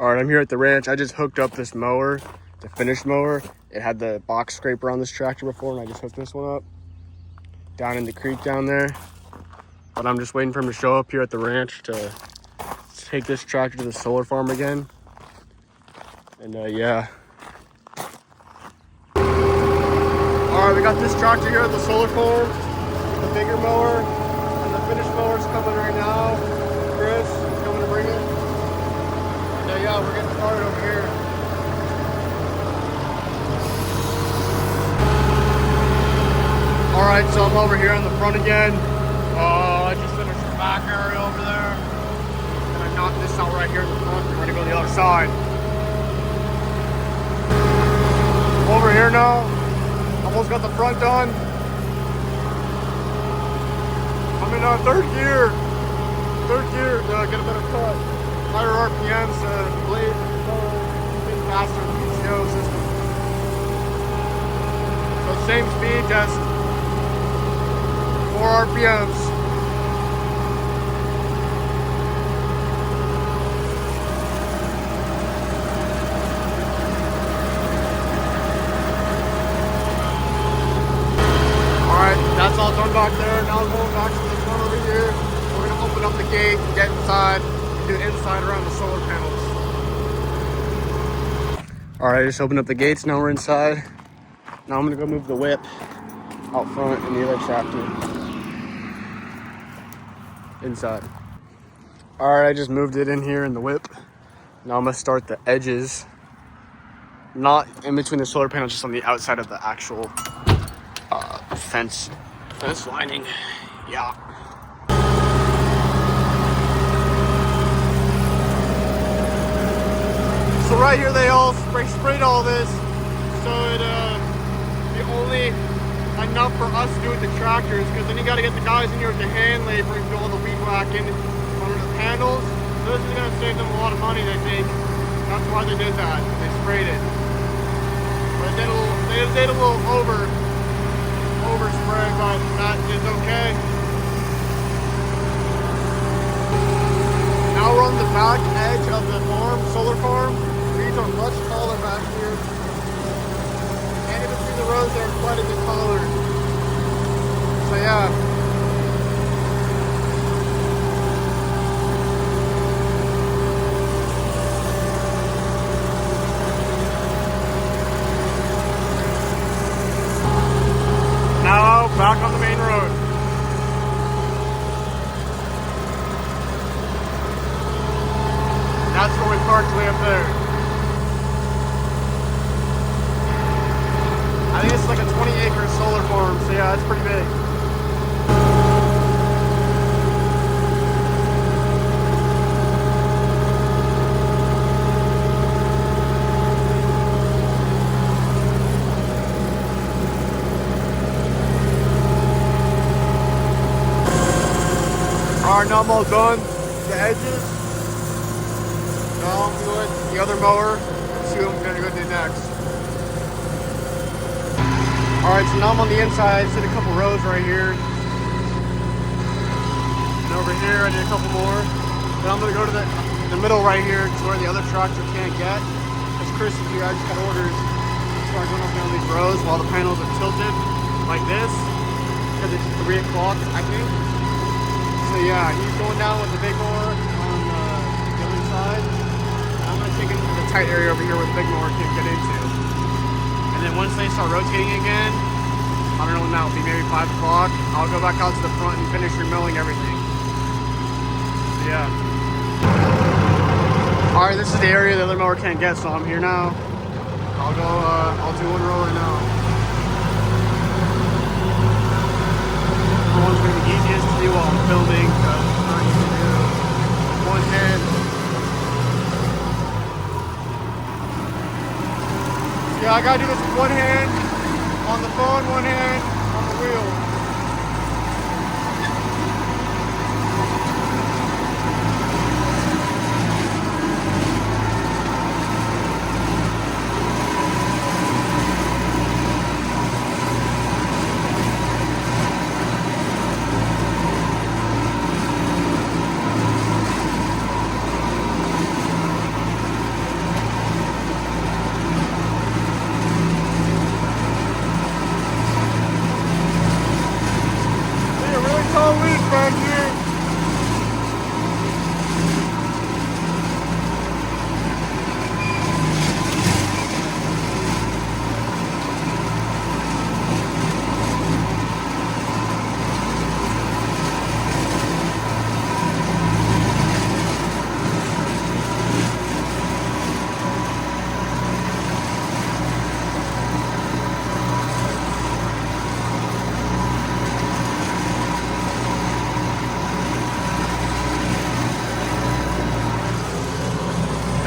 All right, I'm here at the ranch. I just hooked up this mower, the finished mower. It had the box scraper on this tractor before, and I just hooked this one up down in the creek down there. But I'm just waiting for him to show up here at the ranch to take this tractor to the solar farm again. And yeah. All right, we got this tractor here at the solar farm, the bigger mower, and the finished mower's coming right now. Chris is coming to bring it. And yeah, we're getting started over here. All right, so I'm over here on the front again. I just finished the back area over there. And I knocked this out right here in the front. We're gonna go to the other side. Over here now. Almost got the front done. I'm in third gear. Third gear to get a better cut. Higher RPMs, blade, bit faster than the PCO system. So same speed, just 4 RPMs. That's all done back there. Now we're going back to the front over here. We're going to open up the gate, get inside, and do inside around the solar panels. All right, I just opened up the gates. Now we're inside. Now I'm going to go move the whip out front and the other tractor inside. All right, I just moved it in here in the whip. Now I'm going to start the edges, not in between the solar panels, just on the outside of the actual fence lining. Yeah. So right here they all sprayed all this, so it be only enough for us to do with the tractors, because then you got to get the guys in here with the hand labor and do all the weed whacking under the panels. So this is going to save them a lot of money, they think. That's why they did that. They sprayed it, but they did a little overspray, but that is okay. Now we're on the back edge of the solar farm. Trees are much taller back here. And in between the rows they're quite a bit taller. So yeah. Back on the main road. That's where we parked way up there. I think it's like a 20-acre solar farm, so yeah, it's pretty big. Alright, now I'm all done. The edges. Now I'm doing the other mower and see what I'm going to go do next. Alright, so now I'm on the inside. I just did a couple rows right here. And over here I did a couple more. Then I'm going to go to the middle right here to where the other tractor can't get. Because Chris is here, I just got orders to start going up down these rows while the panels are tilted like this. Because it's 3 o'clock, I think. So yeah, he's going down with the big mower on the other side. I'm going to take him to the tight area over here where the big mower can't get into. And then once they start rotating again, I don't know when that will be, maybe 5 o'clock, I'll go back out to the front and finish remilling everything. So yeah. Alright, this is the area the other mower can't get, so I'm here now. I'll do one row right now. One's going to be easiest to do while I'm filming, because it's not easy to do with one hand. Yeah, I gotta do this with one hand on the phone, one hand on the wheel.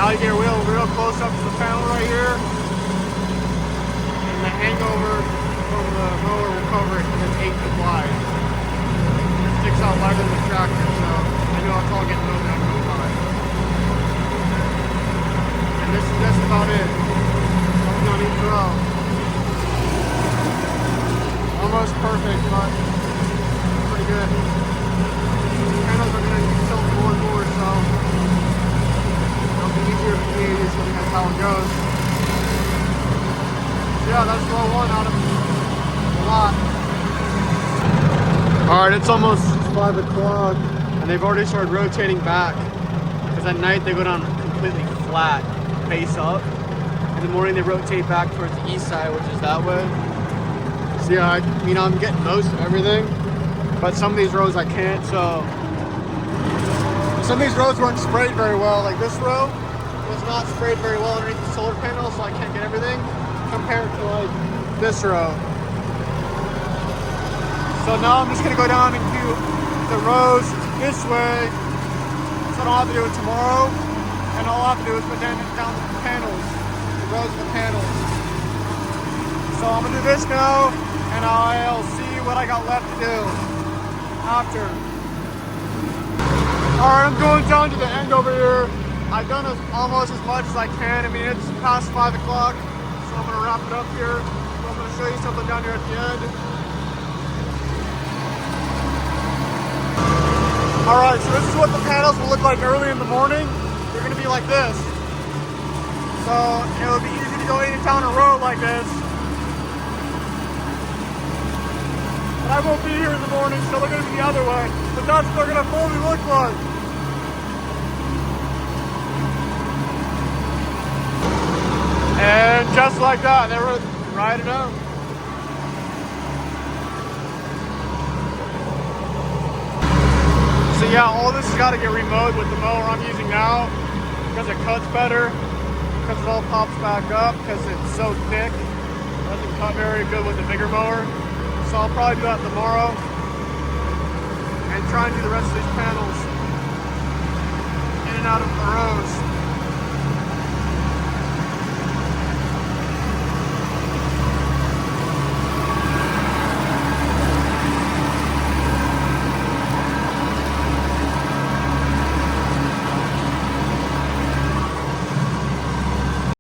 Now you get real close up to the panel right here. And the hangover from the mower will cover it because it's 8 feet wide. It sticks out wider than the tractor, so I know it's all getting mowed down real fine. And this is just about it. Something on each row. Almost perfect, but pretty good. The panels are going to tilt more and more, so it'll be easier for me, just because how it goes. Yeah, that's row 1 out of a lot. Alright, it's almost 5 o'clock, and they've already started rotating back, because at night they go down completely flat, face up. In the morning they rotate back towards the east side, which is that way. So yeah, I'm getting most of everything, but some of these rows I can't, so some of these rows weren't sprayed very well. Like this row was not sprayed very well underneath the solar panel, so I can't get everything, compared to like this row. So now I'm just gonna go down and do the rows this way, so I don't have to do it tomorrow, and all I have to do is put down the panels, the rows of the panels. So I'm gonna do this now, and I'll see what I got left to do after. Alright, I'm going down to the end over here. I've done almost as much as I can. I mean, it's past 5 o'clock, so I'm gonna wrap it up here. So I'm gonna show you something down here at the end. Alright, so this is what the panels will look like early in the morning. They're gonna be like this. So it would be easy to go in and down a road like this. But I won't be here in the morning, so they're going to be the other way. But that's what they're going to fully look like. And just like that, they were riding out. So yeah, all this has got to get remowed with the mower I'm using now, because it cuts better, because it all pops back up, because it's so thick. It doesn't cut very good with the bigger mower. So I'll probably do that tomorrow and try and do the rest of these panels in and out of the rows.